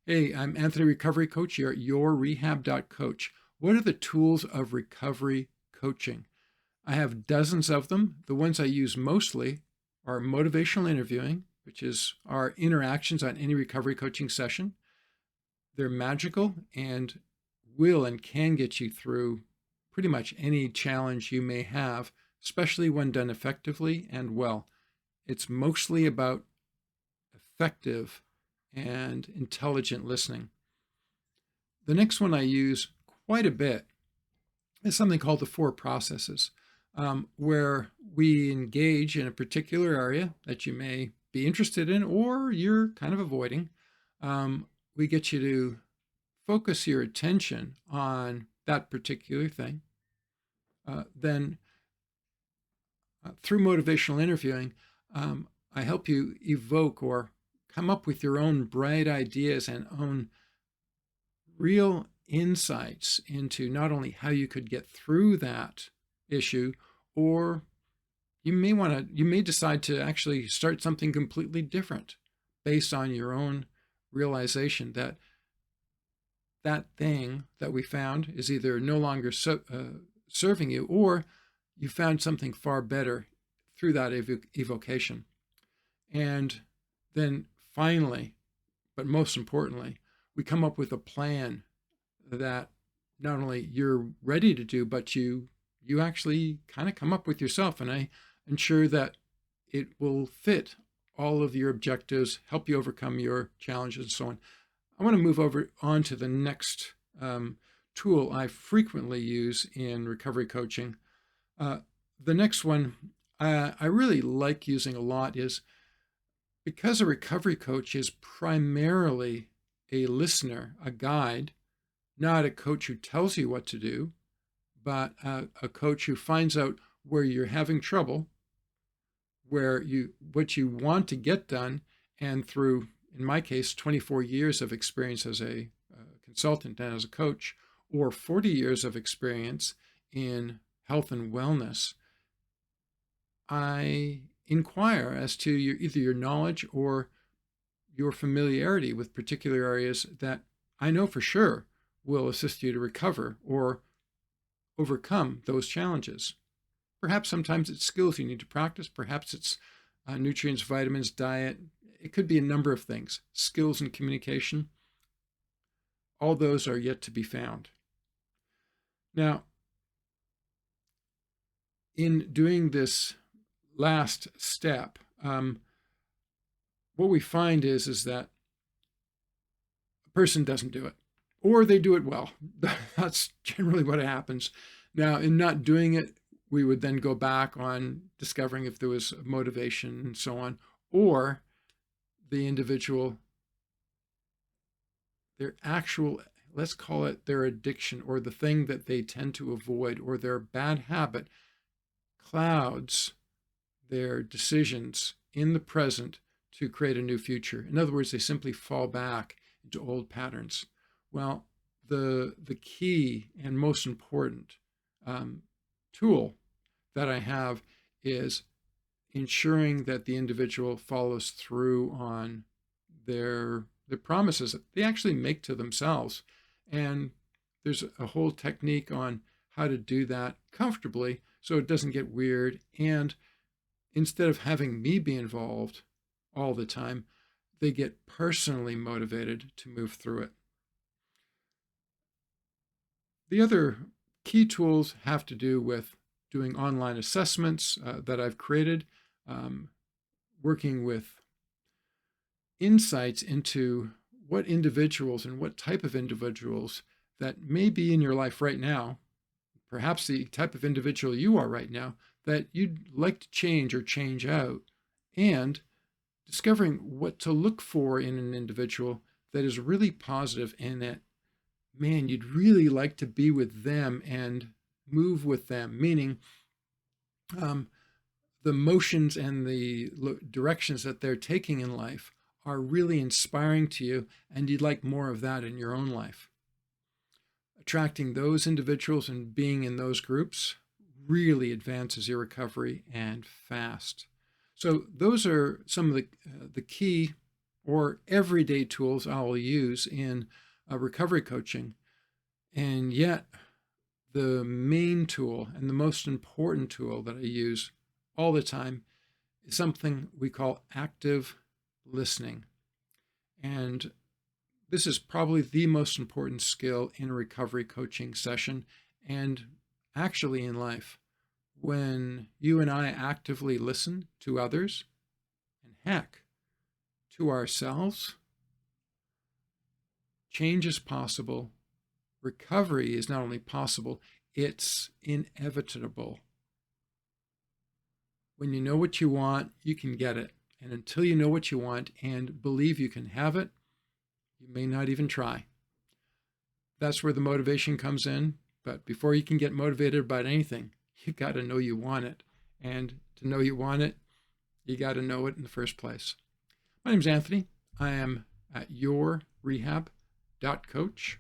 Hey, I'm Anthony, recovery coach here at yourrehab.coach. What are the tools of recovery coaching? I have dozens of them. The ones I use mostly are motivational interviewing, which is our interactions on any recovery coaching session. They're magical and will and can get you through pretty much any challenge you may have, especially when done effectively and well. It's mostly about effective and intelligent listening. The next one I use quite a bit is something called the four processes, where we engage in a particular area that you may be interested in or you're kind of avoiding. We get you to focus your attention on that particular thing. Then, through motivational interviewing, I help you evoke or come up with your own bright ideas and own real insights into not only how you could get through that issue, or you may decide to actually start something completely different based on your own realization that that thing that we found is either no longer serving you, or you found something far better through that evocation. And then finally, but most importantly, we come up with a plan that not only you're ready to do, but you actually kind of come up with yourself. And I ensure that it will fit all of your objectives, help you overcome your challenges, and so on. I want to move over on to the next tool I frequently use in recovery coaching. The next one I really like using a lot is, because a recovery coach is primarily a listener, a guide, not a coach who tells you what to do, but a coach who finds out where you're having trouble, what you want to get done, and through, in my case, 24 years of experience as a consultant and as a coach, or 40 years of experience in health and wellness, I inquire as to either your knowledge or your familiarity with particular areas that I know for sure will assist you to recover or overcome those challenges. Perhaps sometimes it's skills you need to practice. Perhaps it's nutrients, vitamins, diet. It could be a number of things. Skills and communication. All those are yet to be found. Now, in doing this last step, what we find is that a person doesn't do it, or they do it well. That's generally what happens. Now, in not doing it, we would then go back on discovering if there was motivation and so on, or the individual, their actual, let's call it their addiction, or the thing that they tend to avoid, or their bad habit clouds their decisions in the present to create a new future. In other words, they simply fall back into old patterns. Well, the key and most important tool that I have is ensuring that the individual follows through on their promises that they actually make to themselves. And there's a whole technique on how to do that comfortably so it doesn't get weird. And instead of having me be involved all the time, they get personally motivated to move through it. The other key tools have to do with doing online assessments that I've created, working with insights into what individuals and what type of individuals that may be in your life right now, perhaps the type of individual you are right now, that you'd like to change or change out, and discovering what to look for in an individual that is really positive and that, man, you'd really like to be with them and move with them, meaning the motions and the directions that they're taking in life are really inspiring to you, and you'd like more of that in your own life. Attracting those individuals and being in those groups really advances your recovery, and fast. So those are some of the key or everyday tools I'll use in recovery coaching. And yet, the main tool and the most important tool that I use all the time is something we call active listening. And this is probably the most important skill in a recovery coaching session and actually in life. When you and I actively listen to others, and heck, to ourselves, change is possible. Recovery is not only possible, it's inevitable. When you know what you want, you can get it. And until you know what you want and believe you can have it, you may not even try. That's where the motivation comes in. But before you can get motivated about anything, you got to know you want it. And to know you want it, you got to know it in the first place. My name's Anthony. I am at yourrehab.coach.